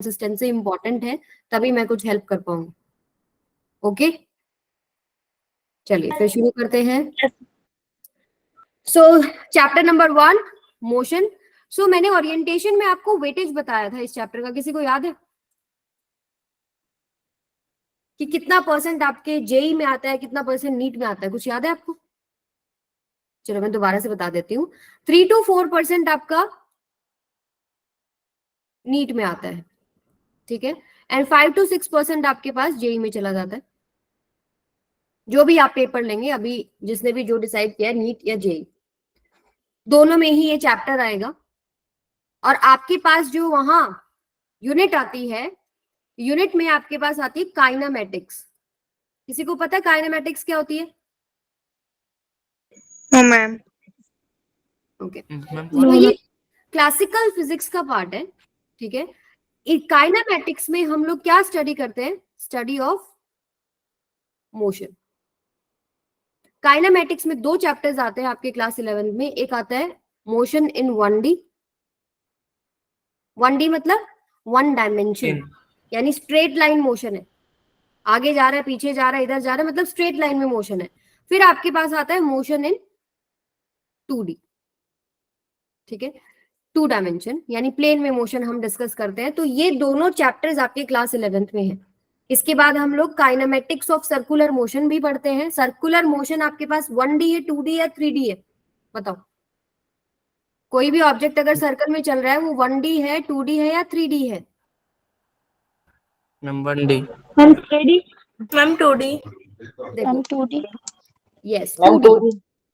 Consistency important है, तभी मैं कुछ हेल्प कर पाऊंगी। ओके, चलिए फिर शुरू करते हैं। So chapter number 1 motion. So मैंने ओरिएंटेशन में आपको वेटेज बताया था इस चैप्टर का, किसी को याद है कि कितना परसेंट आपके जेई में आता है, कितना परसेंट नीट में आता है, कुछ याद है आपको? चलो मैं दोबारा से बता देती हूँ। 3 to 4% आपका नीट में आता है, ठीक है, एंड 5 to 6% आपके पास जेई में चला जाता है। जो भी आप पेपर लेंगे अभी, जिसने भी जो डिसाइड किया नीट या जेई, दोनों में ही ये चैप्टर आएगा। और आपके पास जो वहां यूनिट आती है, यूनिट में आपके पास आती है काइनेमेटिक्स। किसी को पता है काइनेमेटिक्स क्या होती है? मैम ओके, तो ये क्लासिकल फिजिक्स का पार्ट है, ठीक है। काइनेमेटिक्स में हम लोग क्या स्टडी करते हैं? Study of motion. काइनेमेटिक्स में 2 चैप्टर्स आते हैं आपके क्लास 11 में। एक आता है मोशन इन 1D, 1D मतलब 1 डायमेंशन, यानी स्ट्रेट लाइन मोशन है, आगे जा रहा है, पीछे जा रहा है, इधर जा रहा है, मतलब स्ट्रेट लाइन में मोशन है। फिर आपके पास आता है मोशन इन 2D, ठीक है, 2 डायमेंशन यानी प्लेन में मोशन हम डिस्कस करते हैं। तो ये दोनों चैप्टर्स आपके क्लास 11th में है। इसके बाद हम लोग काइनेमेटिक्स ऑफ सर्कुलर मोशन भी पढ़ते हैं। सर्कुलर मोशन आपके पास 1D है, 2D या 3D है? बताओ, कोई भी ऑब्जेक्ट अगर सर्कल में चल रहा है वो 1D है, 2D है या 3D है? Ma'am 1D। Ma'am 3D। Ma'am 2D। देखो 2D। यस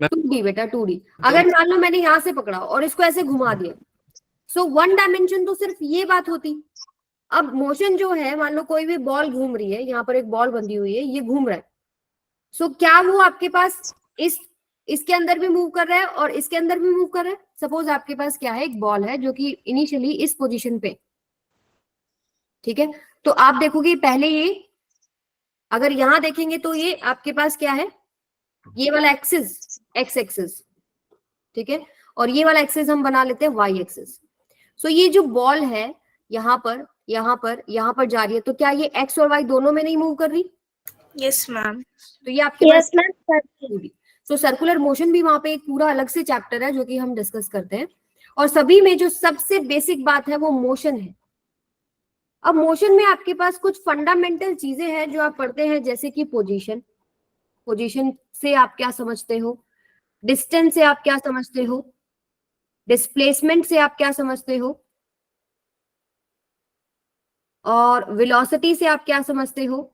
2D बेटा 2D। अगर मान लो मैंने यहां से पकड़ा और इसको ऐसे घुमा दिया, सो 1 डायमेंशन तो सिर्फ ये बात होती। अब मोशन जो है, मान लो कोई भी बॉल घूम रही है, यहाँ पर एक बॉल बंधी हुई है, ये घूम रहा है, सो क्या वो आपके पास इसके अंदर भी मूव कर रहा है और इसके अंदर भी मूव कर रहा है? सपोज आपके पास क्या है, एक बॉल है जो कि इनिशियली इस पोजीशन पे, ठीक है, तो आप देखोगे पहले ये, अगर यहां देखेंगे तो ये आपके पास क्या है, ये वाला एक्सिस एक्स एक्सिस, ठीक है, और ये वाला एक्सिस हम बना लेते हैं वाई एक्सिस। सो ये जो बॉल है यहाँ पर यहाँ पर यहाँ पर जा रही है, तो क्या ये एक्स और वाई दोनों में नहीं मूव कर रही? Yes ma'am. तो ये आपके पास तो सर्कुलर मोशन भी वहां पे एक पूरा अलग से चैप्टर है जो कि हम डिस्कस करते हैं। और सभी में जो सबसे बेसिक बात है वो मोशन है। अब मोशन में आपके पास कुछ फंडामेंटल चीजें हैं जो आप पढ़ते हैं, जैसे कि पोजीशन। पोजीशन से आप क्या समझते हो? डिस्टेंस से आप क्या समझते हो? डिस्प्लेसमेंट से आप क्या समझते हो? और वेलोसिटी से आप क्या समझते हो?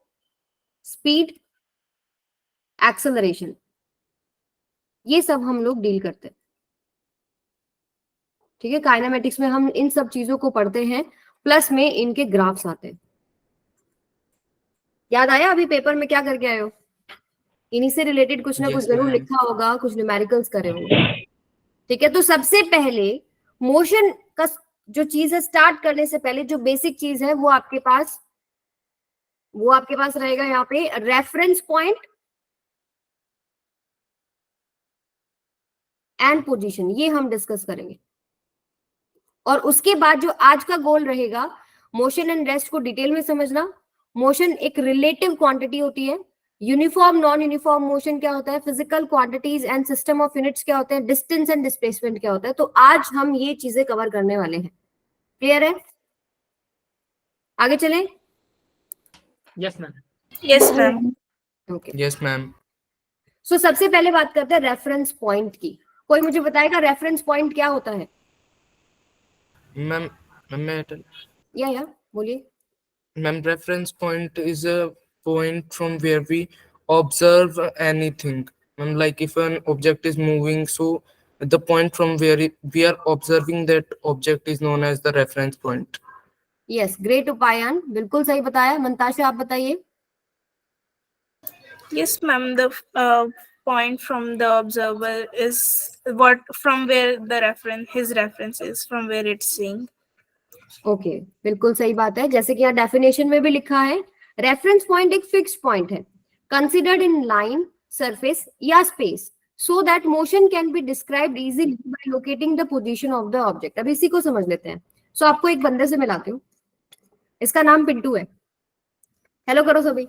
स्पीड, एक्सेलरेशन, ये सब हम लोग डील करते हैं, ठीक है। काइनेमेटिक्स में हम इन सब चीजों को पढ़ते हैं, प्लस में इनके ग्राफ्स आते हैं। याद आया अभी पेपर में क्या करके आए हो? इन्हीं से रिलेटेड कुछ ना कुछ जरूर लिखा होगा, कुछ न्यूमेरिकल्स करे होंगे, ठीक है। तो सबसे पहले मोशन का जो चीज है, स्टार्ट करने से पहले जो बेसिक चीज है वो आपके पास रहेगा यहाँ पे रेफरेंस पॉइंट एंड पोजीशन, ये हम डिस्कस करेंगे। और उसके बाद जो आज का गोल रहेगा, मोशन एंड रेस्ट को डिटेल में समझना। मोशन एक रिलेटिव क्वांटिटी होती है। यूनिफॉर्म नॉन यूनिफॉर्म मोशन क्या होता है, physical quantities and system of units क्या होते हैं, डिस्टेंस एंड डिस्प्लेसमेंट क्या होता है। तो आज हम ये चीजें कवर करने वाले हैं। क्लियर है? आगे चलें? Yes ma'am. Yes ma'am. Okay, yes ma'am. So सबसे पहले बात करते हैं रेफरेंस पॉइंट की। कोई मुझे बताएगा रेफरेंस पॉइंट क्या होता है? मैम या बोलिए। Ma'am reference point is a point from where we observe anything. Like if an object is moving, so the point from where we are observing that object is known as the reference point. Yes, great Upayan, बिल्कुल सही बताया। मंताशा आप बताइए। Yes ma'am, the point from the observer is what from where the his reference is, from where it's seeing. Okay, बिल्कुल सही बात है। जैसे कि यहाँ डेफिनेशन में भी लिखा है, रेफरेंस पॉइंट एक फिक्स्ड पॉइंट है, कंसिडर्ड इन लाइन, सरफेस या space, so that motion can be described easily by locating the position of the object. अब इसी को समझ लेते हैं। सो आपको एक बंदे से मिलाती हूँ, इसका नाम पिंटू है। हेलो करो सभी,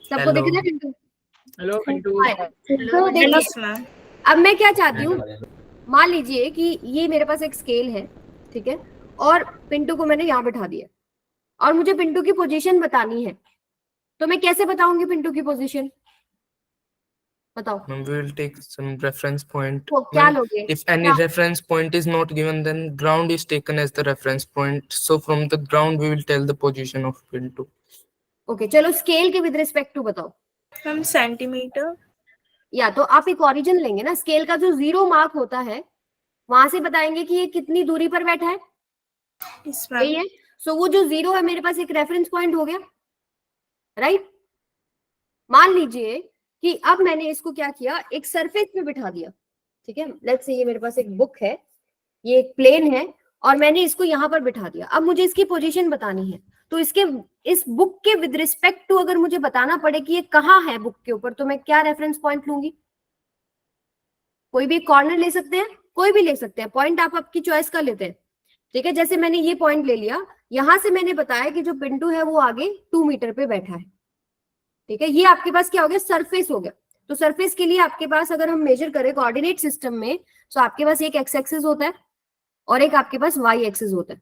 सबको Hello. दिख रहा है पिंटू? हेलो पिंटू। हाय। तो देखिए Yes, ma'am. अब मैं क्या चाहती हूँ, मान लीजिए कि ये मेरे पास एक स्केल है, ठीक है, और पिंटू को मैंने यहाँ बिठा दिया और मुझे पिंटू की पोजीशन बतानी है, तो मैं कैसे बताऊंगी पिंटू की पोजीशन? बताओ। We will take some reference point. तो क्या Ma'am, लोगे? if any reference point is not given, then ground is taken as the reference point. So from the ground, we will tell the position of Pintu. Okay चलो scale के with respect to बताओ। Ma'am, centimeter. या तो आप एक origin लेंगे ना, scale का जो 0 मार्क होता है वहां से बताएंगे कि ये कितनी दूरी पर बैठा है, Yes, यही ma'am. है। सो वो जो 0 है मेरे पास एक रेफरेंस पॉइंट हो गया, राइट। मान लीजिए कि अब मैंने इसको क्या किया, एक सरफेस पे बिठा दिया, ठीक है। लेट्स से ये मेरे पास एक बुक है, ये एक प्लेन है और मैंने इसको यहाँ पर बिठा दिया। अब मुझे इसकी पोजीशन बतानी है, तो इसके इस बुक के विद रिस्पेक्ट टू अगर मुझे बताना पड़े कि ये कहाँ है बुक के ऊपर, तो मैं क्या रेफरेंस पॉइंट लूंगी? कोई भी कॉर्नर ले सकते हैं, कोई भी ले सकते हैं, पॉइंट आप आपकी चॉइस का लेते हैं, ठीक है। जैसे मैंने ये पॉइंट ले लिया, यहां से मैंने बताया कि जो पिंटू है वो आगे 2 मीटर पे बैठा है, ठीक है। ये आपके पास क्या हो गया, सरफेस हो गया। तो सरफेस के लिए आपके पास अगर हम मेजर करें कोऑर्डिनेट सिस्टम में, तो आपके पास एक एक्स एक्सिस होता है और एक आपके पास वाई एक्सिस होता है।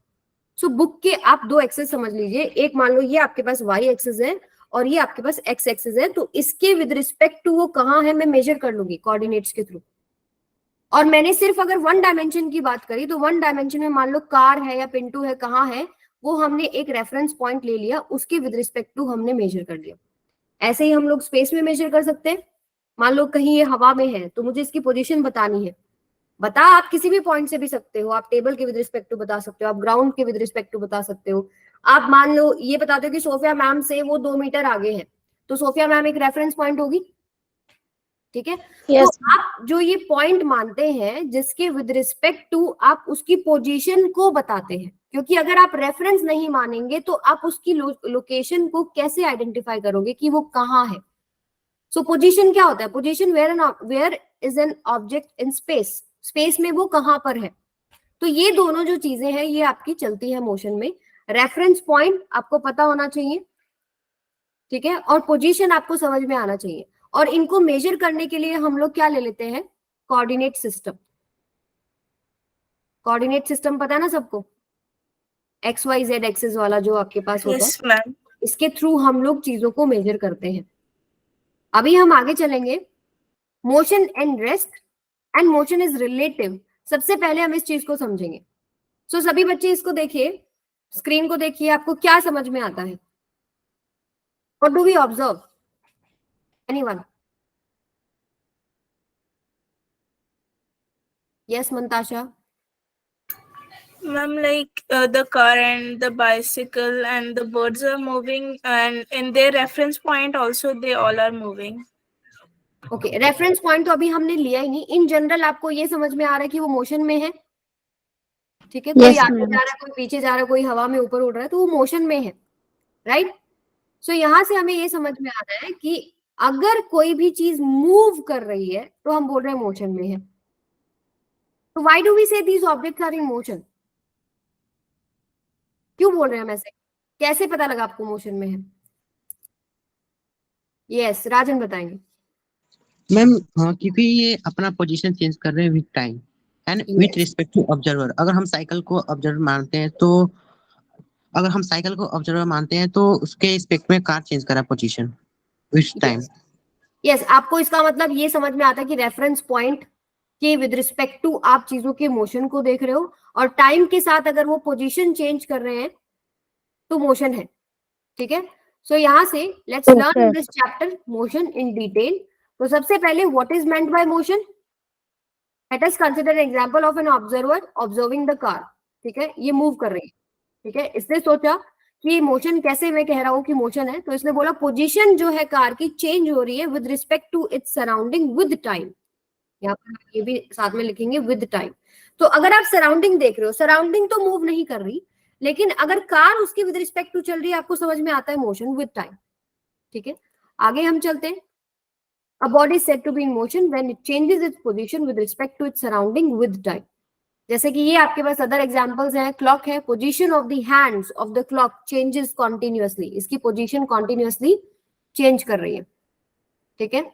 सो बुक के आप 2 एक्सिस समझ लीजिए, एक मान लो ये आपके पास वाई एक्सिस है और ये आपके पास एक्स एक्सिस है, तो इसके विद रिस्पेक्ट टू वो कहाँ है मैं मेजर कर लूंगी कोऑर्डिनेट्स के थ्रू। और मैंने सिर्फ अगर 1 डायमेंशन की बात करी, तो 1 डायमेंशन में मान लो कार है या पिंटू है, कहाँ है वो हमने एक रेफरेंस पॉइंट ले लिया, उसके विद रिस्पेक्ट टू हमने मेजर कर लिया। ऐसे ही हम लोग स्पेस में मेजर कर सकते हैं। मान लो कहीं ये हवा में है तो मुझे इसकी पोजीशन बतानी है, बता आप किसी भी पॉइंट से भी सकते हो, आप टेबल के विद रिस्पेक्ट टू बता सकते हो, आप ग्राउंड के विद रिस्पेक्ट टू बता सकते हो। आप मान लो ये बताते हो कि सोफिया मैम से वो 2 मीटर आगे है, तो सोफिया मैम एक रेफरेंस पॉइंट होगी, ठीक है। Yes. तो आप जो ये पॉइंट मानते हैं जिसके विद रिस्पेक्ट टू आप उसकी पोजीशन को बताते हैं, क्योंकि अगर आप रेफरेंस नहीं मानेंगे तो आप उसकी लोकेशन को कैसे आइडेंटिफाई करोगे कि वो कहाँ है। सो पोजीशन क्या होता है, position where is an object in space, space में वो कहाँ पर है। तो ये दोनों जो चीजें हैं ये आपकी चलती है मोशन में। रेफरेंस पॉइंट आपको पता होना चाहिए, ठीक है, और पोजीशन आपको समझ में आना चाहिए। और इनको मेजर करने के लिए हम लोग क्या ले लेते हैं, कोऑर्डिनेट सिस्टम। कोऑर्डिनेट सिस्टम पता है ना सबको, एक्स वाई जेड एक्सिस वाला जो आपके पास होता है, Yes, ma'am. इसके थ्रू हम लोग चीजों को मेजर करते हैं। अभी हम आगे चलेंगे, motion and rest and motion is relative. सबसे पहले हम इस चीज को समझेंगे। सो सभी बच्चे इसको देखिए, स्क्रीन को देखिए, आपको क्या समझ में आता है? What do we observe? Anyone? Yes Mantasha. Ma'am, like the car and the bicycle and the birds are moving, and in their reference point also they all are moving. Okay, reference point तो अभी हमने लिया ही नहीं। In general आपको ये समझ में आ रहा है कि वो मोशन में है, ठीक है। कोई आगे जा रहा है, कोई पीछे जा रहा है, कोई हवा में ऊपर उड़ रहा है, तो वो मोशन में है, राइट। सो यहाँ से हमें ये समझ में आता है कि अगर कोई भी चीज मूव कर रही है तो हम बोल रहे हैं मोशन में है। तो why do we say these objects are in motion? क्यों बोल रहे हैं हम ऐसे? कैसे पता लगा आपको मोशन में है? यस राजन बताएंगे। मैम हाँ, क्योंकि ये अपना पोजीशन चेंज कर रहे हैं with time and with respect to observer. अगर हम साइकिल को ऑब्जर्वर मानते हैं तो उसके रिस्पेक्ट में कार चेंज कर रहा है पोजीशन विद टाइम। यस, आपको इसका मतलब ये समझ में आता है कि रेफरेंस पॉइंट के विद रिस्पेक्ट टू आप चीजों के मोशन को देख रहे हो, और टाइम के साथ अगर वो पोजीशन चेंज कर रहे हैं तो मोशन है, ठीक है। सो यहाँ से let's learn this chapter motion in detail. तो सबसे पहले what is meant by motion? Late us consider example of an observer observing the car, ठीक है। ये मूव कर रही है, ठीक है। इसने सोचा कि मोशन कैसे, मैं कह रहा हूं कि मोशन है, तो इसने बोला पोजीशन जो है कार की चेंज हो रही है with respect to its surrounding with time. यहाँ पर ये भी साथ में लिखेंगे विद टाइम। तो अगर आप सराउंडिंग देख रहे हो, सराउंडिंग तो मूव नहीं कर रही, लेकिन अगर कार उसके विद रिस्पेक्ट टू चल रही है, आपको समझ में आता है मोशन विद टाइम, ठीक है। आगे हम चलते हैं। A body is said to be in motion when it changes its position with respect to its surrounding with time. जैसे कि ये आपके पास अदर एग्जांपल्स हैं, क्लॉक है, position of the hands of the clock changes continuously, इसकी position continuously change कर रही है, ठीक है।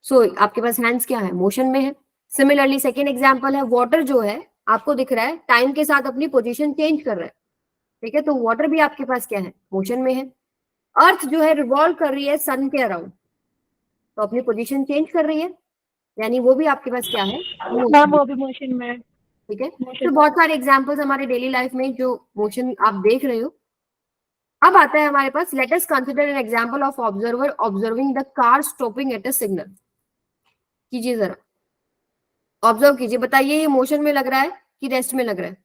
सो आपके पास हैंड्स क्या है, मोशन में है। सिमिलरली सेकेंड एग्जाम्पल है, वाटर जो है आपको दिख रहा है टाइम के साथ अपनी पोजीशन चेंज कर रहा है, ठीक है, तो वाटर भी आपके पास क्या है, मोशन में है। अर्थ जो है रिवॉल्व कर रही है सन के अराउंड, तो अपनी पोजीशन चेंज कर रही है, यानी वो भी आपके पास क्या है, मैम वो भी मोशन में है। ठीक है। तो बहुत सारे एग्जांपल्स हमारे डेली लाइफ में जो मोशन आप देख रहे हो। अब आता है हमारे पास, let us consider an example of observer observing the car stopping at a signal. कीजिए जरा, ऑब्जर्व कीजिए, बताइए ये मोशन में लग रहा है कि रेस्ट में लग रहा है?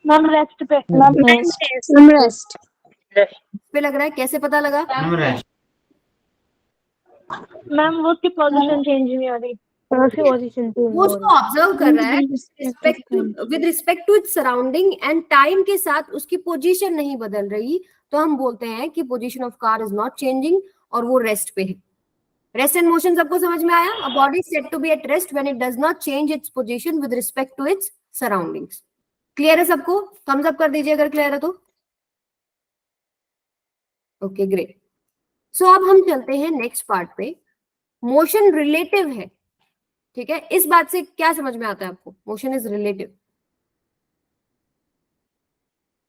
मैम रेस्ट पे। मैम रेस्ट पे लग रहा है, कैसे पता लगा? मैम वो उसकी पोजीशन चेंज नहीं हो रही, उसकी पोजीशन चेंज वो उसको ऑब्जर्व कर रहा है with respect to its surrounding and time के साथ उसकी पोजीशन नहीं बदल रही, तो हम बोलते हैं कि position of car is not changing और वो रेस्ट पे है। रेस्ट एंड मोशन सबको समझ में आया? A body said to be at rest when it does not change its position with respect to its surroundings. Clear है सबको? थम्स अप कर दीजिए अगर क्लियर है तो। Okay great. सो अब हम चलते हैं नेक्स्ट पार्ट पे। मोशन रिलेटिव है, ठीक है। इस बात से क्या समझ में आता है आपको? मोशन इज रिलेटिव,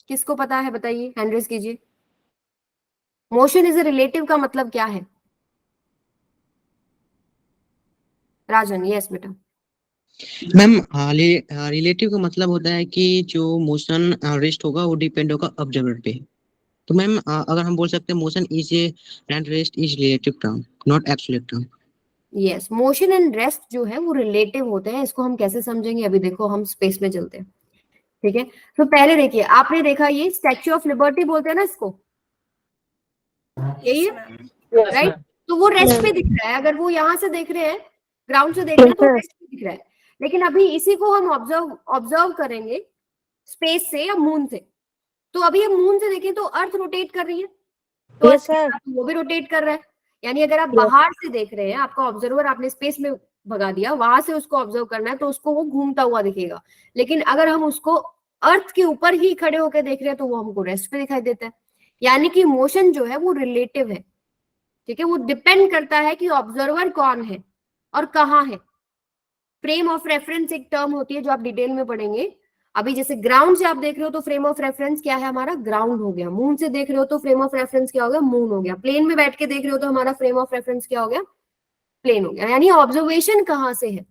किसको पता है बताइए, हैंड रेज कीजिए। मोशन इज रिलेटिव का मतलब क्या है? राजन, यस बेटा। मैम रिलेटिव का मतलब होता है कि जो मोशन रेस्ट होगा वो डिपेंड होगा ऑब्जर्वर पे। तो मैम अगर हम बोल सकते हैं motion is and rest is relative term, not absolute term. Yes, motion and rest जो है वो रिलेटिव होते हैं। इसको हम कैसे समझेंगे? अभी देखो हम स्पेस में चलते हैं, ठीक है। तो पहले देखिए, आपने देखा ये स्टैच्यू ऑफ लिबर्टी बोलते हैं ना इसको, यही है राइट? तो वो रेस्ट पे दिख रहा है, अगर वो यहाँ से देख रहे हैं, ग्राउंड से देख रहे हैं तो रेस्ट पे दिख रहा है। लेकिन अभी इसी को हम ऑब्जर्व करेंगे स्पेस से या मून से, तो अभी हम मून से देखें तो अर्थ रोटेट कर रही है, तो वो भी रोटेट कर रहा है। यानी अगर आप बाहर से देख रहे हैं, आपका ऑब्जर्वर आपने स्पेस में भगा दिया, वहां से उसको ऑब्जर्व करना है तो उसको वो घूमता हुआ दिखेगा। लेकिन अगर हम उसको अर्थ के ऊपर ही खड़े होकर देख रहे हैं तो वो हमको रेस्ट पे दिखाई देता है। यानी कि मोशन जो है वो रिलेटिव है, ठीक है। वो डिपेंड करता है कि ऑब्जर्वर कौन है और कहाँ है। फ्रेम ऑफ रेफरेंस एक टर्म होती है जो आप डिटेल में पढ़ेंगे। अभी जैसे ग्राउंड से आप देख रहे हो तो फ्रेम ऑफ रेफरेंस क्या है हमारा? ग्राउंड हो गया। मून से देख रहे हो तो फ्रेम ऑफ रेफरेंस क्या हो गया? मून हो गया। प्लेन में बैठ के देख रहे हो तो हमारा फ्रेम ऑफ रेफरेंस क्या हो गया? प्लेन हो गया। यानी ऑब्जर्वेशन कहाँ से है,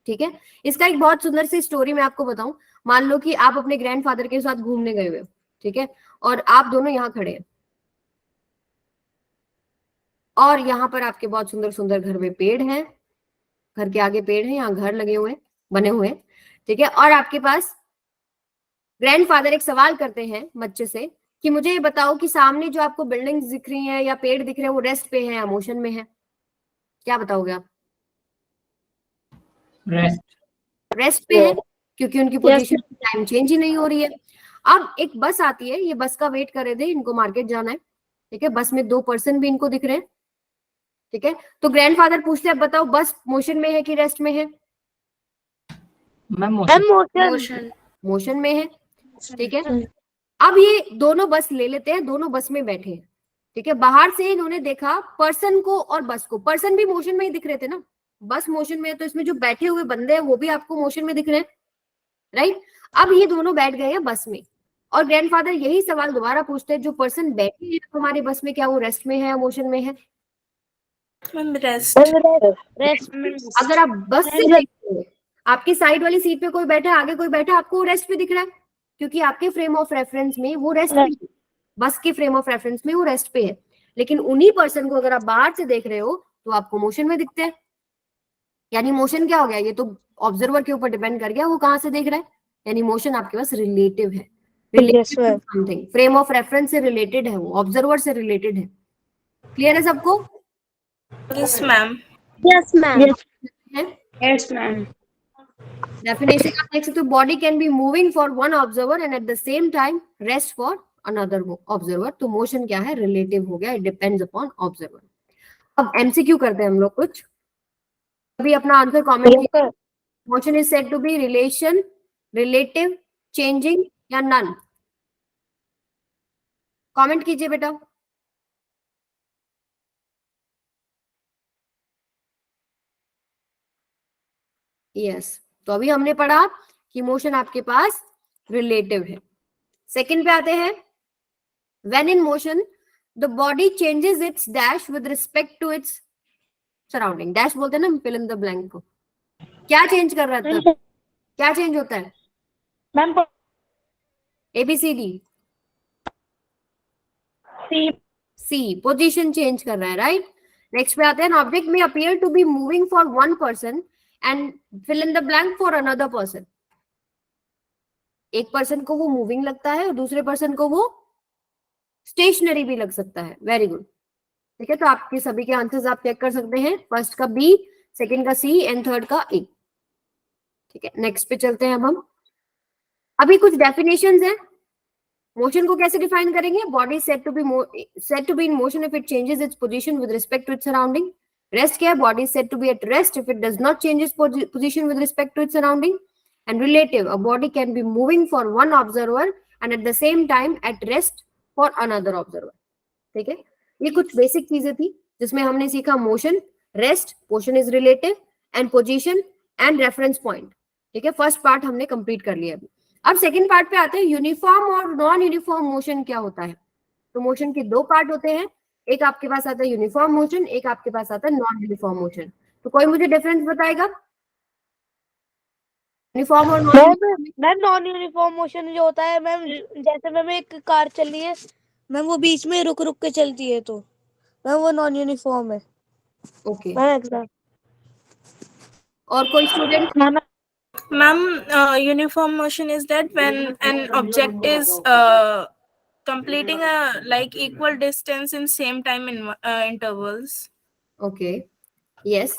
ठीक है। इसका एक बहुत सुंदर सी स्टोरी मैं आपको बताऊं। मान लो कि आप अपने ग्रैंडफादर के साथ घूमने गए हुए हो, ठीक है, और आप दोनों यहाँ खड़े हैं और यहाँ पर आपके बहुत सुंदर सुंदर घर में पेड़ हैं, घर के आगे पेड़ है, यहाँ घर लगे हुए बने हुए, ठीक है। और आपके पास ग्रैंडफादर एक सवाल करते हैं बच्चे से कि मुझे ये बताओ कि सामने जो आपको बिल्डिंग्स दिख रही हैं या पेड़ दिख रहे हैं वो रेस्ट पे है या मोशन में है? क्या बताओगे आप? रेस्ट पे है, क्योंकि उनकी पोजीशन टाइम चेंज ही नहीं हो रही है। अब एक बस आती है, ये बस का वेट कर रहे थे, इनको मार्केट जाना है, ठीक है। बस में 2 पर्सन भी इनको दिख रहे हैं, ठीक है। तो ग्रैंडफादर पूछते हैं, बताओ बस मोशन में है कि रेस्ट में है? मोशन में है, ठीक है। अब ये दोनों बस ले लेते हैं, दोनों बस में बैठे हैं, ठीक है। बाहर से इन्होंने देखा पर्सन को और बस को, पर्सन भी मोशन में ही दिख रहे थे ना, बस मोशन में है तो इसमें जो बैठे हुए बंदे हैं वो भी आपको मोशन में दिख रहे हैं, राइट। अब ये दोनों बैठ गए हैं बस में और ग्रैंडफादर यही सवाल दोबारा पूछते हैं, जो पर्सन बैठे हैं हमारी बस में क्या वो रेस्ट में है या मोशन में है? रेस्ट। अगर आप बस से देख रहे हो, आपकी साइड वाली सीट पे कोई बैठा है, आगे कोई बैठा है, आपको रेस्ट पे दिख रहा है, क्योंकि आपके फ्रेम ऑफ रेफरेंस में वो रेस्ट पे है, बस के फ्रेम ऑफ रेफरेंस में वो रेस्ट पे है। लेकिन उन्हीं पर्सन को अगर आप बाहर से देख रहे हो तो आपको मोशन में दिखते हैं। यानी मोशन क्या हो गया? ये तो ऑब्जर्वर के ऊपर डिपेंड कर गया, वो कहाँ से देख रहा है। यानी मोशन आपके पास रिलेटिव है, समथिंग फ्रेम ऑफ रेफरेंस से रिलेटेड है, वो ऑब्जर्वर से रिलेटेड है। क्लियर है सबको? Yes ma'am. डेफिनेशन आप देख सकते हो, body can be moving for one observer and at the same time rest for another observer. तो मोशन क्या है? रिलेटिव हो गया, इट डिपेंड्स अपॉन ऑब्जर्वर। अब एमसीक्यू करते हैं हम लोग कुछ। अभी अपना आंसर कमेंट कीजिए। Motion is said to be relation, relative, changing या नन। कमेंट कीजिए बेटा। यस, तो अभी हमने पढ़ा कि मोशन आपके पास रिलेटिव है। सेकंड पे आते हैं। When in motion the body changes its dash with respect to its surrounding. Dash बोलते हैं ना फिल इन द ब्लैंक को। क्या चेंज कर रहा है तब? क्या चेंज होता है? मैम एबीसीडी सी सी, पोजीशन चेंज कर रहा है, राइट। नेक्स्ट पे आते हैं। ऑब्जेक्ट में appear to be moving for one person and fill in the blank for another person. एक पर्सन को वो मूविंग लगता है और दूसरे पर्सन को वो स्टेशनरी भी लग सकता है। वेरी गुड, ठीक है। तो आपके सभी के आंसर्स आप चेक कर सकते हैं। फर्स्ट का बी, सेकंड का सी एंड थर्ड का ए, ठीक है। नेक्स्ट पे चलते हैं अब हम। अभी कुछ डेफिनेशंस हैं। मोशन को कैसे डिफाइन करेंगे? Body set to be in motion if it changes its position with respect to its surrounding. Rest क्या है? Body set to be at rest if it does not change its position with respect to its surrounding. And relative, a body can be moving for one observer and at the same time at rest for another observer, ठीक है। ये कुछ basic चीजें थी जिसमें हमने सीखा motion, rest, motion is relative and position and reference point, ठीक है। फर्स्ट पार्ट हमने कंप्लीट कर लिया अभी। अब सेकंड पार्ट पे आते हैं। यूनिफॉर्म और नॉन यूनिफॉर्म मोशन क्या होता है? तो मोशन के दो पार्ट होते हैं। एक आपके पास आता है यूनिफॉर्म मोशन, एक आपके पास आता है नॉन यूनिफॉर्म मोशन। तो कोई मुझे डिफरेंस बताएगा यूनिफॉर्म और non? Ma'am non uniform motion जो होता है मैम, जैसे मैम एक कार चल रही है मैम, वो बीच में रुक रुक के चलती है, तो मैम वो नॉन यूनिफॉर्म है। ओके, मैम एग्जाम और कोई student? Ma'am, uniform motion is that when an object is completing a like equal distance in same time in intervals. Okay, yes,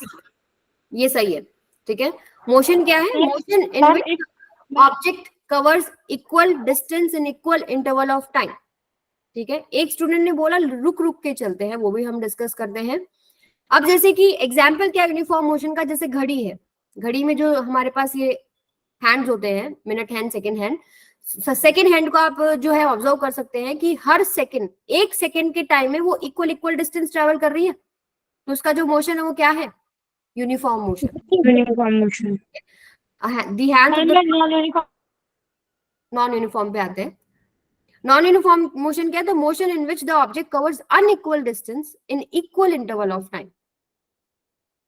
ये सही है, ठीक है। मोशन क्या है? Motion in which object covers equal distance in equal interval of time, ठीक है। एक स्टूडेंट ने बोला रुक रुक के चलते हैं, वो भी हम डिस्कस करते हैं। अब जैसे कि एग्जाम्पल क्या यूनिफॉर्म मोशन का? जैसे घड़ी है, घड़ी में जो हमारे पास ये हैंड्स होते हैं, minute hand, second hand. Second hand को आप जो है ऑब्जर्व कर सकते हैं कि हर सेकंड, एक सेकंड के टाइम में वो इक्वल डिस्टेंस ट्रेवल कर रही है। तो उसका जो मोशन है वो क्या है? Uniform motion. Uniform motion. दी हैंड नॉन यूनिफॉर्म पे आते हैं। नॉन यूनिफॉर्म मोशन क्या है? The motion in which the object covers unequal distance in equal interval of time.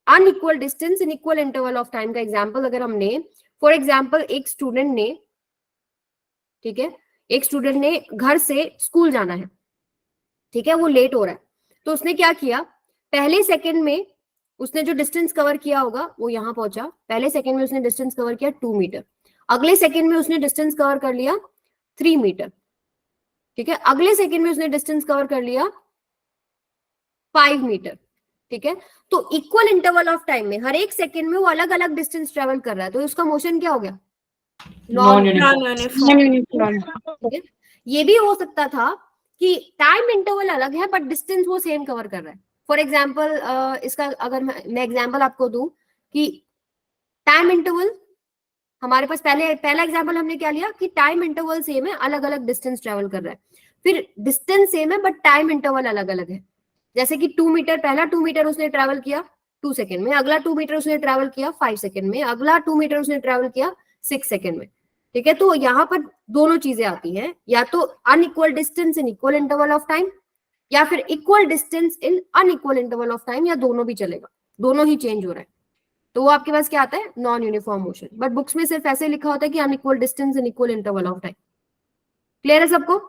Unequal distance in equal interval of time का example अगर हमने, for example एक student ने, ठीक है, एक स्टूडेंट ने घर से स्कूल जाना है, ठीक है, वो लेट हो रहा है। तो उसने क्या किया? पहले सेकंड में उसने जो डिस्टेंस कवर किया होगा वो यहां पहुंचा। पहले सेकंड में उसने डिस्टेंस कवर किया 2 मीटर। अगले सेकंड में उसने डिस्टेंस कवर कर लिया 3 मीटर, ठीक है। अगले सेकंड में उसने डिस्टेंस कवर कर लिया 5 मीटर, ठीक है। तो इक्वल इंटरवल ऑफ टाइम में हर एक सेकंड में वो अलग अलग डिस्टेंस ट्रेवल कर रहा है, तो उसका मोशन क्या हो गया? Non Non-uniform. ठीक है। ये भी हो सकता था कि टाइम इंटरवल अलग है बट डिस्टेंस वो सेम कवर कर रहा है। फॉर एग्जाम्पल इसका अगर मैं एग्जाम्पल आपको दूं कि टाइम इंटरवल हमारे पास पहला एग्जाम्पल हमने क्या लिया कि टाइम इंटरवल सेम है, अलग अलग डिस्टेंस ट्रेवल कर रहा है। फिर डिस्टेंस सेम है बट टाइम इंटरवल अलग अलग है। जैसे कि 2 मीटर, पहला 2 मीटर उसने ट्रेवल किया 2 सेकंड में, अगला 2 मीटर उसने ट्रेवल किया 5 सेकंड में, अगला 2 मीटर उसने ट्रेवल किया 6 सेकंड में, ठीक है। तो यहाँ पर दोनों चीजें आती हैं, या तो unequal distance in equal interval of time या फिर equal distance in unequal interval of time, या दोनों भी चलेगा, दोनों ही चेंज हो रहा है। तो वो आपके पास क्या आता है? Non uniform motion. But books में सिर्फ ऐसे लिखा होता है कि unequal distance in equal interval of time. Clear है सबको?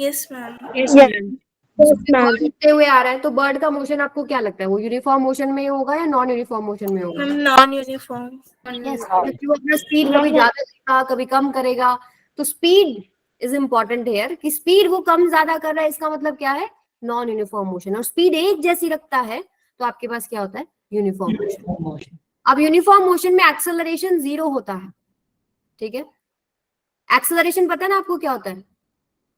Yes, ma'am. बर्ड उड़ते हुए आ रहा है, तो बर्ड का मोशन आपको क्या लगता है? वो यूनिफॉर्म मोशन में होगा या नॉन यूनिफॉर्म मोशन में होगा? Ma'am, non-uniform. Yes, क्योंकि वो अपना स्पीड कभी ज्यादा करेगा कभी कम करेगा। तो स्पीड इज इम्पोर्टेंट हेयर कि स्पीड वो कम ज्यादा कर रहा है, इसका मतलब क्या है? Non uniform motion. और स्पीड एक जैसी रखता है तो आपके पास क्या होता है? Uniform motion. अब यूनिफॉर्म मोशन में एक्सेलरेशन 0 होता है, ठीक है। एक्सेलरेशन पता है ना आपको क्या होता है?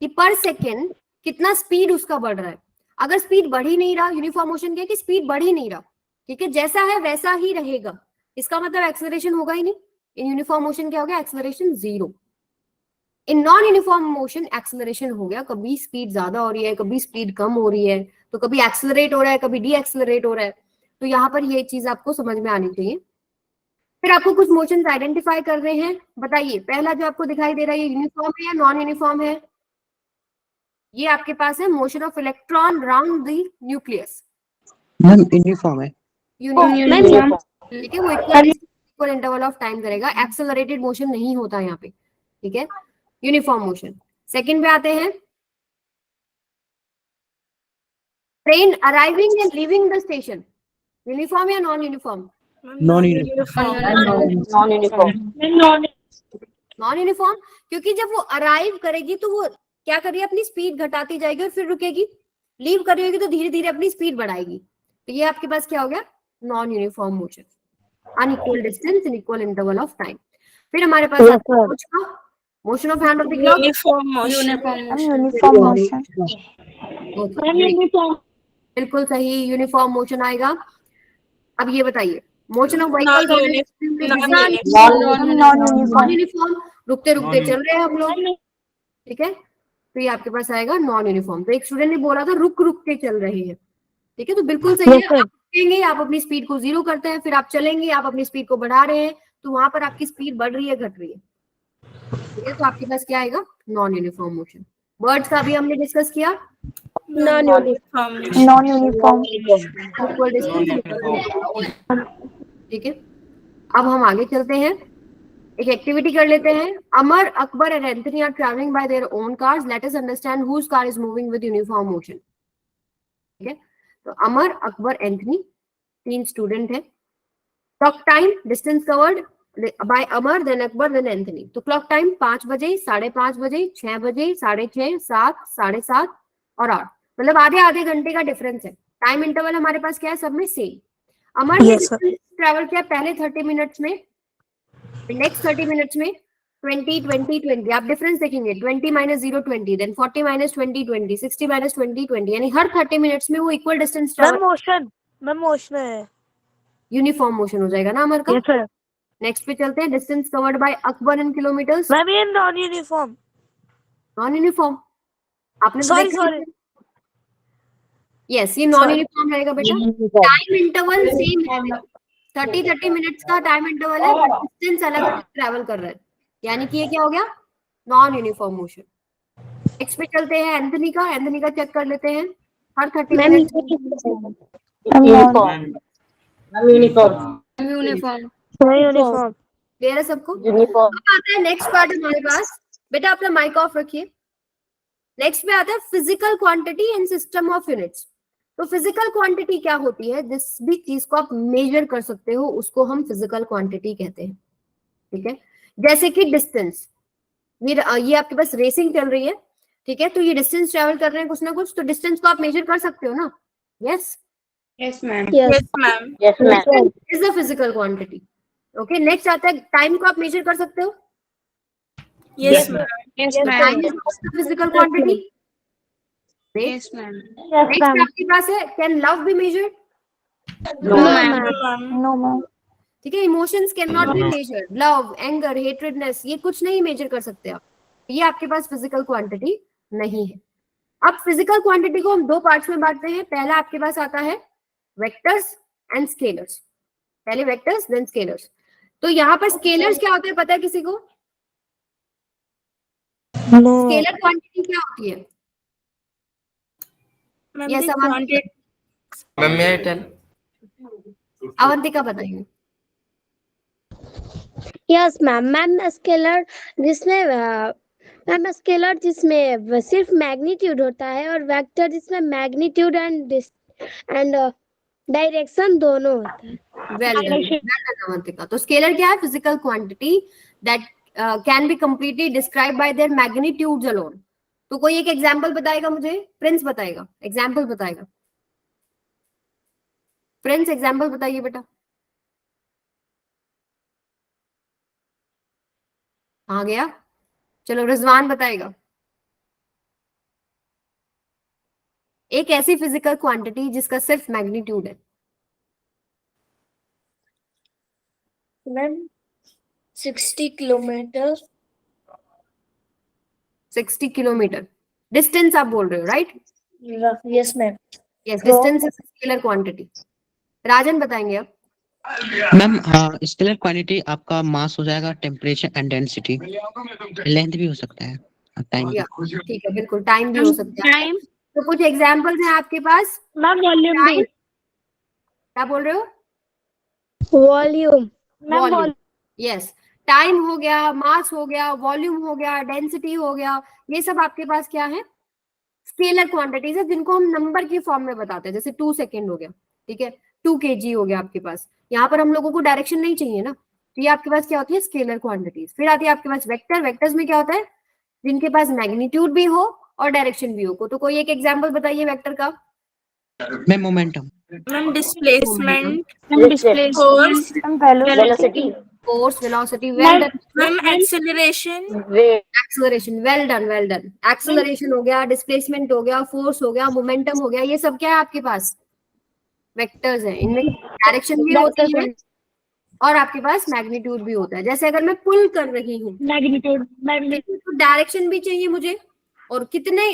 कि पर सेकेंड कितना स्पीड उसका बढ़ रहा है। अगर स्पीड बढ़ ही नहीं रहा, यूनिफॉर्म मोशन क्या है कि स्पीड बढ़ ही नहीं रहा, ठीक है, जैसा है वैसा ही रहेगा, इसका मतलब एक्सेलरेशन होगा ही नहीं। इन यूनिफॉर्म मोशन क्या हो गया, acceleration 0। In non uniform motion acceleration हो गया, कभी स्पीड ज्यादा हो रही है, कभी स्पीड कम हो रही है, तो कभी एक्सेलरेट हो रहा है, कभी डी एक्सेलरेट हो रहा है। तो यहाँ पर ये चीज आपको समझ में आनी चाहिए। फिर आपको कुछ मोशंस आइडेंटिफाई करने हैं। बताइए, पहला जो आपको दिखाई दे रहा है, ये यूनिफॉर्म है या नॉन यूनिफॉर्म है? ये आपके पास है motion of electron round the nucleus. Ma'am uniform है। यूनिफॉर्म, ठीक है, वो इक्वल इंटरवल ऑफ टाइम करेगा, एक्सेलरेटेड मोशन नहीं होता यहाँ पे, ठीक है, यूनिफॉर्म मोशन। सेकंड पे आते हैं, train arriving and leaving the station, uniform या non uniform? Non uniform. Non uniform, क्योंकि जब वो अराइव करेगी तो वो क्या कर रही है, अपनी स्पीड घटाती जाएगी और फिर रुकेगी। लीव कर रही होगी तो धीरे धीरे अपनी स्पीड बढ़ाएगी। तो ये आपके पास क्या हो गया, non uniform motion, unequal distance in equal interval of time. फिर हमारे पास motion of hand of the clock, uniform motion. बिल्कुल सही, यूनिफॉर्म मोशन आएगा। अब ये बताइए, motion of vehicle non uniform, रुकते रुकते चल रहे हैं हम लोग, ठीक है, तो ये आपके पास आएगा नॉन यूनिफॉर्म। तो एक स्टूडेंट ने बोला था रुक रुक के चल रहे हैं, ठीक है, तो बिल्कुल सही है। आप रुकेंगे, आप अपनी स्पीड को 0 करते हैं, फिर आप चलेंगे, आप अपनी स्पीड को बढ़ा रहे हैं, तो वहां पर आपकी स्पीड बढ़ रही है घट रही है, ठीक है, तो आपके पास क्या आएगा, नॉन यूनिफॉर्म मोशन। वर्ड्स का भी हमने डिस्कस किया, नॉन यूनिफॉर्म। इक्वल डिस्टेंस, ठीक है। अब हम आगे चलते हैं, एक एक्टिविटी कर लेते हैं। Amar, Akbar and Anthony are travelling by their own cars, let us understand whose car is moving with uniform motion, ठीक है। तो अमर, अकबर, एंथनी 3 स्टूडेंट है। Clock time, distance covered by Amar, then Akbar, then Anthony. तो क्लॉक टाइम 5 बजे, 5:30 बजे, 6 बजे, 6:30, 7, 7:30 और 8, मतलब आधे आधे घंटे का डिफरेंस है। टाइम इंटरवल हमारे पास क्या है, सब में सेम। अमर ने ट्रैवल किया पहले 30 मिनट्स में, नेक्स्ट 30 मिनट्स में 20, 20, 20, आप डिफरेंस देखेंगे, 20 - 0 20, देन 40 - 20 20, 60 - 20 20, यानी हर 30 मिनट्स में वो इक्वल डिस्टेंस ट्रैवल, मोशन है, यूनिफॉर्म मोशन हो जाएगा ना अमर का। Yes sir. नेक्स्ट पे चलते हैं, डिस्टेंस कवर्ड बाय अकबर इन किलोमीटर्स, मैम ये नॉन यूनिफॉर्म, नॉन यूनिफॉर्म, आपने तो सॉरी देखा सॉरी, यस, ये नॉन यूनिफॉर्म रहेगा बेटा। टाइम इंटरवल सेम है, 30 मिनट्स का टाइम इंटरवल है, बट डिस्टेंस अलग अलग ट्रैवल कर रहा है, यानी कि ये क्या हो गया, नॉन यूनिफॉर्म मोशन। नेक्स्ट पे चलते हैं एंथनी का, एंथनी का चेक कर लेते हैं, हर 30 मिनट यूनिफॉर्म। क्लियर है सबको? अब आता है नेक्स्ट पार्ट हमारे पास, बेटा अपना माइक ऑफ रखिए। नेक्स्ट पे आता है physical quantity and system of units. तो फिजिकल क्वांटिटी क्या होती है, जिस भी चीज को आप मेजर कर सकते हो उसको हम फिजिकल क्वांटिटी कहते हैं, ठीक है। जैसे कि डिस्टेंस, ये आपके पास रेसिंग चल रही है, ठीक है, तो ये डिस्टेंस ट्रेवल कर रहे हैं कुछ ना कुछ, तो डिस्टेंस को आप मेजर कर सकते हो ना, yes yes ma'am. Is the physical quantity. Okay, next आता है टाइम को आप मेजर कर सकते हो, yes ma'am. Time is physical quantity. Yes ma'am. Next आपके पास है, can love be measured? No ma'am. ठीक है, emotions can not be measured, love, anger, hatredness, ये कुछ नहीं मेजर कर सकते आप, ये आपके पास फिजिकल क्वांटिटी नहीं है। अब फिजिकल क्वांटिटी को हम 2 पार्ट्स में बांटते हैं। पहला आपके पास आता है वेक्टर्स एंड स्केलर्स, पहले वेक्टर्स देन स्केलर्स। तो यहाँ पर स्केलर्स क्या होते हैं पता है किसी को? स्केलर क्वांटिटी क्या होती है? Yes, ma'am may I tell? Avantika बताइए। यस मैम स्केलर जिसमें सिर्फ मैग्नीट्यूड होता है, और वेक्टर जिसमें मैग्नीट्यूड एंड डायरेक्शन दोनों होता है। Well done Avantika. तो स्केलर क्या है? Physical quantity that can be completely describe by there magnitudes alone. तो कोई एक एग्जांपल बताएगा मुझे? प्रिंस बताएगा, एग्जांपल बताएगा। प्रिंस एग्जांपल बताइए बेटा। आ गया, चलो रिजवान बताएगा। एक ऐसी फिजिकल क्वांटिटी जिसका सिर्फ मैग्नीट्यूड है। मैम 60 किलोमीटर 60 किलोमीटर डिस्टेंस आप बोल रहे हो, right? Yes ma'am yes, distance is scalar quantity. Rajan बताएंगे अब। मैम स्केलर क्वांटिटी आपका मास हो जाएगा, टेम्परेचर एंड डेंसिटी, लेंथ भी हो सकता है, टाइम। या ठीक है, बिल्कुल टाइम भी हो सकता है। टाइम तो कुछ एग्जांपल्स हैं आपके पास। मैम वॉल्यूम भी क्या बोल रहे हो? Volume ma'am volume, yes. Time हो गया, मास हो गया, वॉल्यूम हो गया, डेंसिटी हो गया, ये सब आपके पास क्या है? स्केलर क्वांटिटीज है, जिनको हम नंबर की फॉर्म में बताते हैं। जैसे 2 सेकेंड हो गया, ठीक है, 2 kg हो गया आपके पास। यहाँ पर हम लोगों को डायरेक्शन नहीं चाहिए ना, तो ये आपके पास क्या होती है? Scalar quantities. फिर आती है आपके पास वेक्टर। वेक्टर्स में क्या होता है? जिनके पास मैग्नीट्यूड भी हो और डायरेक्शन भी हो। तो कोई एक एग्जाम्पल बताइए वेक्टर का। Ma'am momentum, ma'am displacement, force velocity force, velocity, well done. Ma'am acceleration, acceleration, well done, well done. Acceleration हो गया, डिस्प्लेसमेंट हो गया, फोर्स हो गया, मोमेंटम हो गया, ये सब क्या है आपके पास? वेक्टर्स हैं। इनमें डायरेक्शन भी होती है और आपके पास मैग्नीट्यूड भी होता है। जैसे अगर मैं पुल कर रही हूँ, मैग्नीट्यूड तो डायरेक्शन भी चाहिए मुझे, और कितने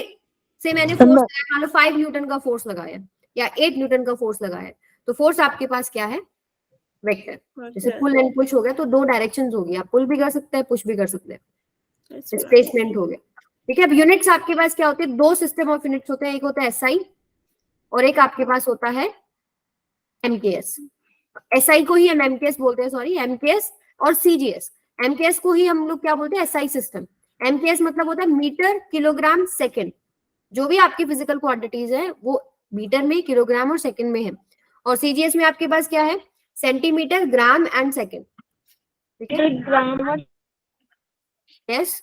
से मैंने फोर्स लगाया, मान लो 5 न्यूटन का फोर्स लगाया या 8 न्यूटन का फोर्स लगाया, तो फोर्स आपके पास क्या है? वेक्टर। जैसे पुल एंड पुश हो गया, तो 2 डायरेक्शंस होगी, आप पुल भी कर सकते हैं, पुश भी कर सकते हैं। डिस्प्लेसमेंट हो गया, ठीक है। अब यूनिट्स आपके पास क्या होते हैं? 2 सिस्टम ऑफ यूनिट्स होते हैं, एक होता है SI और एक आपके पास होता है MKS। SI को ही हम MKS बोलते हैं, सॉरी, MKS और CGS। MKS को ही हम लोग क्या बोलते हैं? SI system. MKS मतलब होता है मीटर, किलोग्राम, सेकंड। जो भी आपकी फिजिकल क्वांटिटीज है वो मीटर में, किलोग्राम और सेकंड में है। और CGS में आपके पास क्या है? सेंटीमीटर, ग्राम एंड सेकंड, ठीक है। Yes,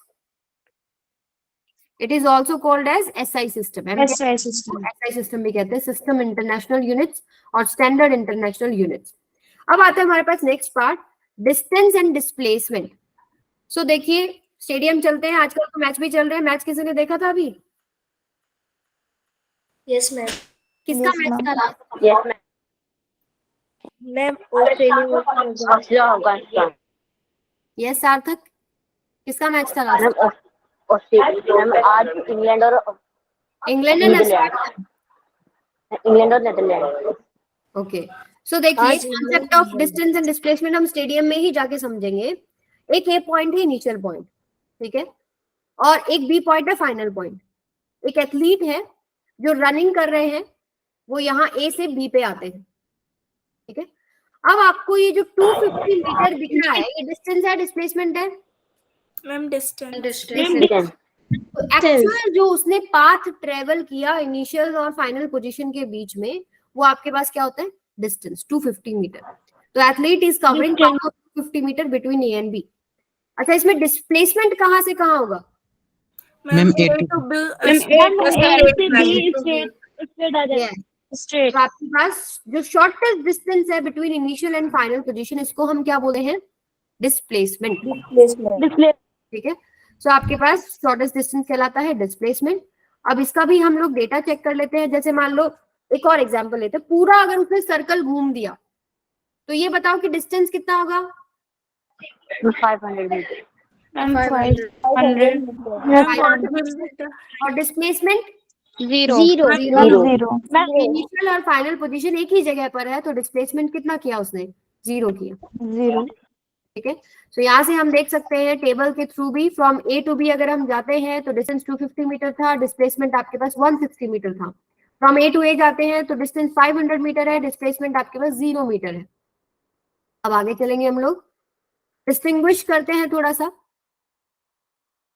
it is also called as SI system. SI system SI system भी कहते हैं, सिस्टम इंटरनेशनल यूनिट्स और स्टैंडर्ड इंटरनेशनल यूनिट्स। अब आता है हमारे पास next part, distance and displacement. So देखिए, स्टेडियम चलते हैं, आजकल तो मैच भी चल रहे हैं। मैच किसी ने देखा था अभी? यस मैम किसका मैच था last? Yes ma'am Australia yes सार्थक, किसका मैच था लास्ट? आज इंग्लैंड और इंग्लैंड एंड ऑस्ट्रेलिया। इंग्लैंड और नेदरलैंड। ओके, सो देखिए, आज concept of distance and displacement हम स्टेडियम में ही जाके समझेंगे। एक ए पॉइंट है इनिशियल पॉइंट, ठीक है, और एक बी पॉइंट है फाइनल पॉइंट। एक एथलीट है जो रनिंग कर रहे हैं, वो यहाँ ए से बी पे आते हैं, ठीक है। अब आपको ये जो 250 मीटर दिख रहा है, ये डिस्टेंस है, डिस्प्लेसमेंट है? मैम डिस्टेंस, तो एक्चुअल जो उसने पाथ ट्रेवल किया इनिशियल और फाइनल पोजीशन के बीच में, वो आपके पास क्या होता है? Distance 250 metre. तो athlete is covering 250 metre between A and B. अच्छा, इसमें डिस्प्लेसमेंट कहाँ से कहाँ होगा? मैम तो आपके पास जो शॉर्टेस्ट डिस्टेंस है between initial and final position, इसको हम क्या बोलते हैं? डिस्प्लेसमेंट, ठीक है। सो आपके पास शॉर्टेस्ट डिस्टेंस कहलाता है डिस्प्लेसमेंट। अब इसका भी हम लोग डेटा चेक कर लेते हैं। जैसे मान लो एक और एग्जांपल लेते हैं, पूरा अगर उसने सर्कल घूम दिया, तो ये बताओ कि डिस्टेंस कितना होगा? 500 मीटर। 500। और डिस्प्लेसमेंट जीरो इनिशियल और फाइनल पोजीशन एक ही जगह पर है, तो डिस्प्लेसमेंट कितना किया उसने? 0 किया, ठीक है। सो यहाँ से हम देख सकते हैं टेबल के थ्रू भी, फ्रॉम ए टू बी अगर हम जाते हैं तो डिस्टेंस 250 मीटर था, डिस्प्लेसमेंट आपके पास 160 मीटर था। फ्रॉम ए टू ए जाते हैं तो डिस्टेंस 500 मीटर है, डिस्प्लेसमेंट आपके पास 0 मीटर है। अब आगे चलेंगे हम लोग, डिस्टिंग्विश करते हैं थोड़ा सा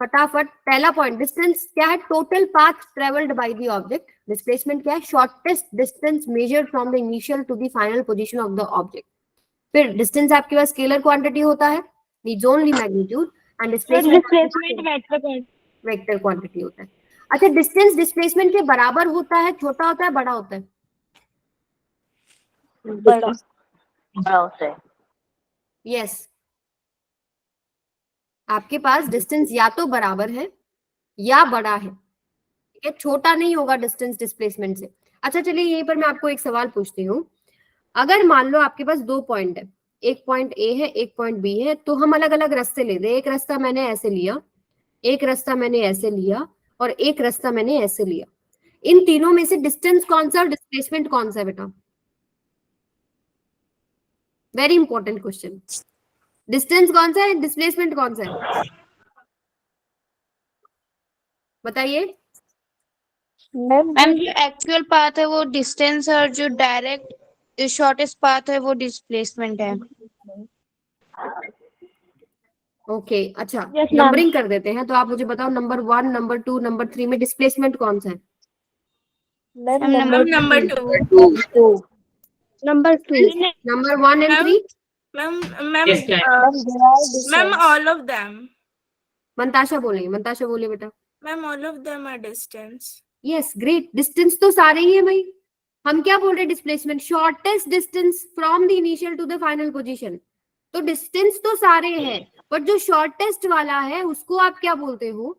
फटाफट। पहला पॉइंट, डिस्टेंस क्या है? Total path travelled by the object. Displacement क्या है? Shortest distance measured from the initial to the final position of the object. फिर डिस्टेंस आपके पास स्केलर क्वांटिटी होता है, needs only magnitude, and displacement vector quantity होता है। अच्छा, डिस्टेंस डिस्प्लेसमेंट के बराबर होता है, छोटा होता है, बड़ा होता है? बड़ा होता है। यस, आपके पास डिस्टेंस या तो बराबर है या बड़ा है, ठीक है, छोटा नहीं होगा डिस्टेंस डिस्प्लेसमेंट से। अच्छा चलिए, यहीं पर मैं आपको एक सवाल पूछती हूँ। अगर मान लो आपके पास 2 पॉइंट है, एक पॉइंट ए है, एक पॉइंट बी है, तो हम अलग अलग रास्ते ले रहे हैं। एक रास्ता मैंने ऐसे लिया, एक रास्ता मैंने ऐसे लिया, और एक रास्ता मैंने ऐसे लिया। इन तीनों में से डिस्टेंस कौन सा और डिस्प्लेसमेंट कौन सा है बेटा? Very important question. डिस्टेंस कौन सा है, डिस्प्लेसमेंट कौन सा है, बताइए। मैम जो एक्चुअल पाथ है वो डिस्टेंस है और जो डायरेक्ट शॉर्टेस्ट पाथ है वो डिस्प्लेसमेंट है। ओके अच्छा, Yes, ma'am. नंबरिंग कर देते हैं। तो आप मुझे बताओ नंबर 1, नंबर 2, नंबर 3 में डिस्प्लेसमेंट कौन सा है? Ma'am Number number two. Two. Number 2. Number 1 and 3? Ma'am, all of them. Mantasha बोलेंगे, मंताशा बोलिए बेटा। Ma'am, all of them are distance. Yes great, distance तो सारे ही है भाई। हम क्या बोल रहे हैं? Displacement, shortest distance from the initial to the final position. तो डिस्टेंस तो सारे हैं, बट जो शॉर्टेस्ट वाला है उसको आप क्या बोलते हो?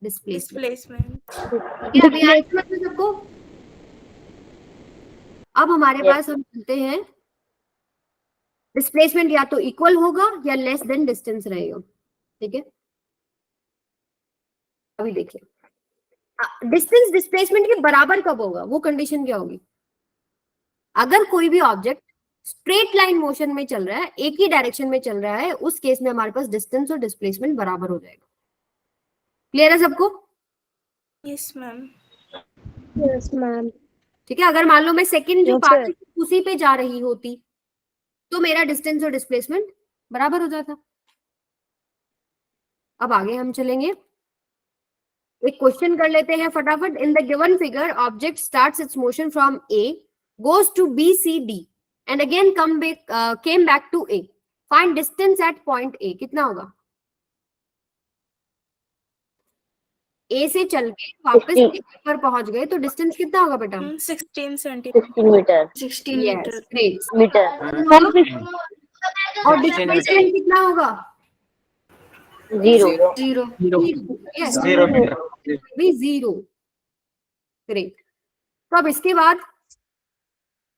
डिस्प्लेसमेंट। Displacement. अभी आया समझ में सबको? अब हमारे पास हम चलते हैं, डिस्प्लेसमेंट या तो इक्वल होगा या लेस देन डिस्टेंस रहेगा। ठीक है, अभी देखिए डिस्टेंस डिस्प्लेसमेंट के बराबर कब होगा, वो कंडीशन क्या होगी? अगर कोई भी ऑब्जेक्ट स्ट्रेट लाइन मोशन में चल रहा है, एक ही डायरेक्शन में चल रहा है, उस केस में हमारे पास डिस्टेंस और डिस्प्लेसमेंट बराबर हो जाएगा। क्लियर है सबको? Yes, ma'am. Yes, ma'am. ठीक है, अगर मान लो मैं सेकंड जो Yes, पाथ sir. उसी पे जा रही होती तो मेरा डिस्टेंस और डिस्प्लेसमेंट बराबर हो जाता। अब आगे हम चलेंगे, एक क्वेश्चन कर लेते हैं फटाफट। In the given figure object starts its motion from A, goes to B C D and again came back to A. Find distance at point A. कितना होगा? ए से चल के वापस ए पर पहुंच गए तो डिस्टेंस कितना होगा बेटा? 16 centimeters. 16 metre. 16 yes meters. Great. Metre. और डिस्प्लेसमेंट कितना होगा? 0। यस भी 0। ग्रेट। तो अब इसके बाद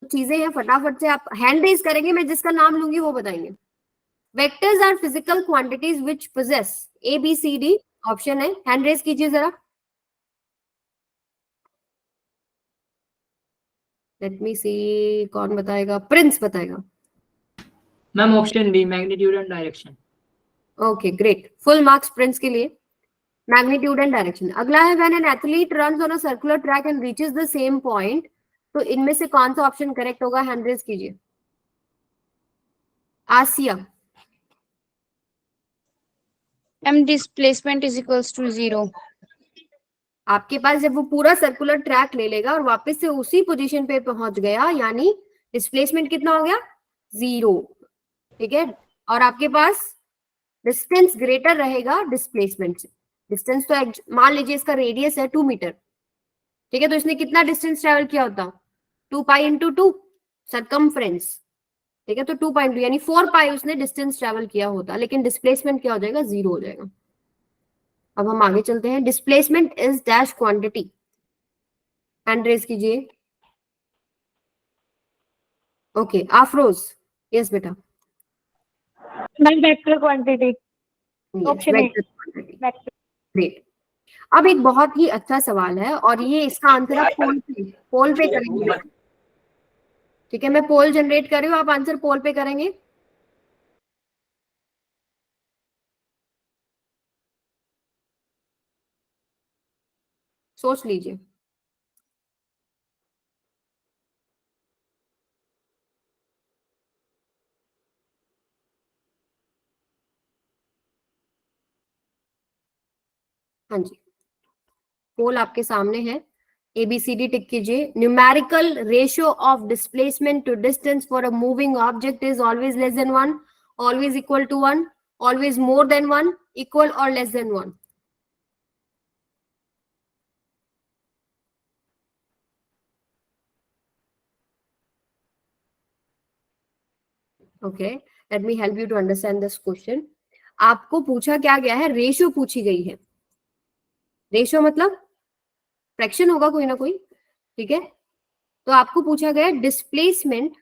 चीजें हैं, फटाफट से आप हैंड रेज करेंगे, मैं जिसका नाम लूंगी वो बताएंगे। Vectors are physical quantities which possess A B C D. Option है, हैंड रेज कीजिए जरा। लेट मी सी, कौन बताएगा? प्रिंस बताएगा। Ma'am option B, magnitude and direction. Okay great, full marks Prince के लिए। Magnitude and direction. अगला है when an athlete runs on a circular track and reaches the same point. तो इनमें से कौन सा ऑप्शन करेक्ट होगा? हैंड रेज कीजिए। आसिया। M displacement is equals to 0। आपके पास जब वो पूरा सर्कुलर ट्रैक ले लेगा और वापस से उसी पोजीशन पे पहुंच गया, यानी डिस्प्लेसमेंट कितना हो गया? 0। ठीक है, और आपके पास डिस्टेंस ग्रेटर रहेगा डिस्प्लेसमेंट से। डिस्टेंस तो मान लीजिए इसका रेडियस है 2 मीटर। ठीक है, तो इसने कितना डिस्टेंस ट्रेवल किया होता? 2 पाई इंटू 2 सरकमफ्रेंस। ठीक है, तो 2 पाई यानी 4 पाई उसने डिस्टेंस ट्रेवल किया होता, लेकिन डिस्प्लेसमेंट क्या हो जाएगा? 0 हो जाएगा। अब हम आगे चलते हैं। Displacement is dash quantity. Hand raise कीजिए। ओके आफरोज। यस बेटा। Ma'am vector quantity. Option A. Great. अब एक बहुत ही अच्छा सवाल है और ये इसका आंसर आप पोल पे करेंगे। ठीक है, मैं पोल जनरेट कर रही हूँ, आप आंसर पोल पे करेंगे। सोच लीजिए। हाँ जी, पोल आपके सामने है। ABCD टिक कीजिए। Numerical ratio of displacement to distance for a moving object is always less than 1, always equal to 1, always more than 1, equal और less than 1। Okay, let me help you to understand this question. आपको पूछा क्या गया है? Ratio पूछी गई है। Ratio मतलब फ्रैक्शन होगा कोई ना कोई। ठीक है, तो आपको पूछा गया डिस्प्लेसमेंट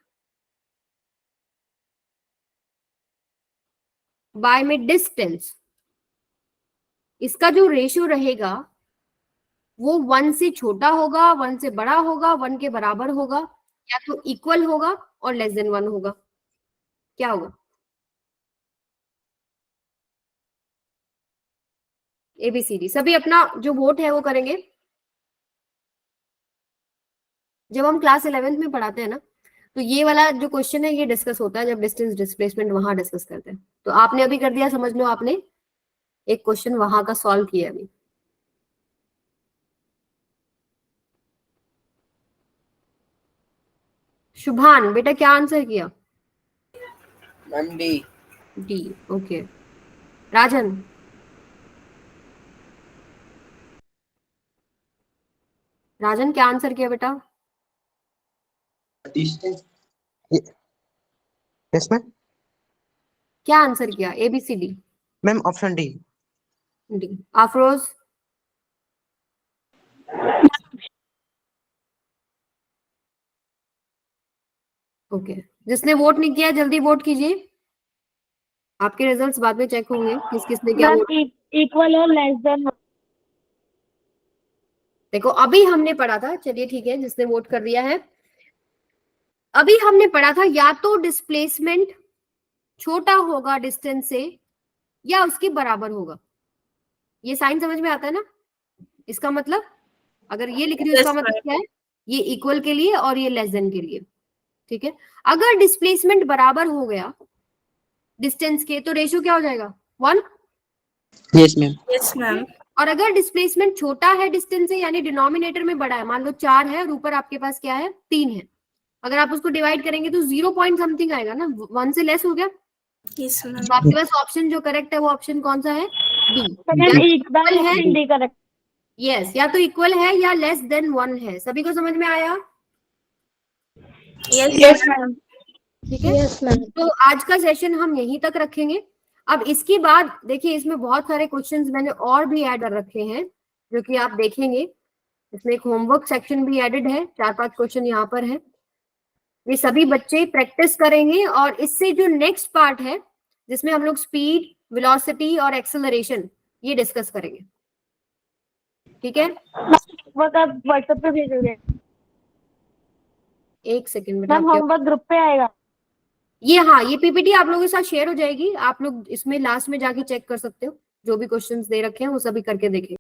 बाय में डिस्टेंस, इसका जो रेशियो रहेगा वो 1 से छोटा होगा, 1 से बड़ा होगा, 1 के बराबर होगा, या तो इक्वल होगा और लेस देन 1 होगा। क्या होगा? ABCD। सभी अपना जो वोट है वो करेंगे। जब हम क्लास 11th में पढ़ाते हैं ना, तो ये वाला जो क्वेश्चन है ये डिस्कस होता है जब डिस्टेंस डिस्प्लेसमेंट वहां डिस्कस करते हैं। तो आपने अभी कर दिया, समझ लो आपने एक क्वेश्चन वहां का सॉल्व किया अभी। शुभान बेटा क्या आंसर किया? Ma'am D. D, okay. Rajan? Rajan क्या आंसर किया बेटा? Yes ma'am. क्या आंसर किया? ABCD? Ma'am option D. D. Afroz? Okay, जिसने वोट नहीं किया जल्दी वोट कीजिए, आपके रिजल्ट्स बाद में चेक होंगे किस किसने क्या वोट। इक्वल और लेस देन। देखो अभी हमने पढ़ा था, चलिए ठीक है, जिसने वोट कर दिया है, अभी हमने पढ़ा था या तो डिस्प्लेसमेंट छोटा होगा डिस्टेंस से या उसके बराबर होगा। ये साइन समझ में आता है ना? इसका मतलब अगर ये लिख रही हूँ इसका Yes, मतलब ma'am. क्या है? ये इक्वल के लिए और ये लेस देन के लिए, ठीक है। अगर डिस्प्लेसमेंट बराबर हो गया डिस्टेंस के तो रेशियो क्या हो जाएगा? 1। Yes ma'am. Yes, ma'am. और अगर डिस्प्लेसमेंट छोटा है डिस्टेंस से, यानी डिनोमिनेटर में बड़ा है, मान लो 4 है और ऊपर आपके पास क्या है? 3 है, अगर आप उसको डिवाइड करेंगे तो 0 पॉइंट समथिंग आएगा ना, 1 से लेस हो गया। Yes, ma'am. तो आपके पास ऑप्शन जो करेक्ट है वो ऑप्शन कौन सा है? डी। इक्वल है डी करेक्ट। यस, या तो इक्वल है या लेस देन 1 है। सभी को समझ में आया? Yes, ma'am. ठीक है। Yes ma'am. तो आज का सेशन हम यहीं तक रखेंगे। अब इसके बाद देखिए इसमें बहुत सारे क्वेश्चंस मैंने और भी ऐड कर रखे हैं जो कि आप देखेंगे। इसमें एक होमवर्क सेक्शन भी एडेड है, 4-5 क्वेश्चन यहाँ पर है। ये सभी बच्चे प्रैक्टिस करेंगे और इससे जो नेक्स्ट पार्ट है जिसमें हम लोग स्पीड, वेलोसिटी और एक्सेलरेशन ये डिस्कस करेंगे, ठीक है। आप व्हाट्सएप पे भेजोगे? एक सेकंड बेटा, मैम होमवर्क ग्रुप पे आएगा। ये हाँ, ये PPT आप लोगों के साथ शेयर हो जाएगी, आप लोग इसमें लास्ट में जाके चेक कर सकते हो, जो भी क्वेश्चंस दे रखे हैं वो सभी करके देखें।